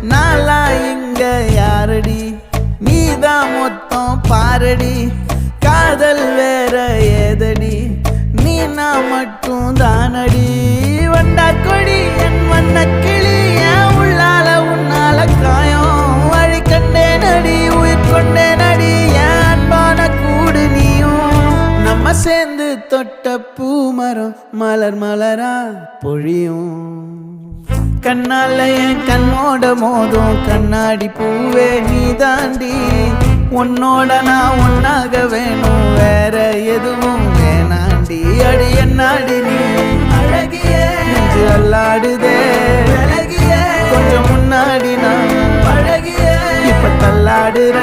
நாளா இங்க யாரடி நீதான் மொத்தம் பாரடி காதல் வேற ஏதடி நீ நான் மட்டும் தானடி வண்டா கொடி என் வண்ண கிளி என் உள்ளால உன்னால காயம் வழி கண்டே நடி உயிர் கொண்டே நடி என் அன்பான கூடு நீயும் நம்ம சேர்ந்து தொட்ட பூமரம் மலர் மலரா பொழியும் கண்ணால என் கண்ணோட மோதும் கண்ணாடி பூவே நீ தாண்டி உன்னோட நான் ஒன்னாக வேணும் வேற எதுவும் வேணாண்டி அடி என்னாடி நீ அழகிய நெஞ்சு அல்லாடுதே அழகிய கொஞ்சம் முன்னாடி நான் அழகிய இப்ப தள்ளாடுற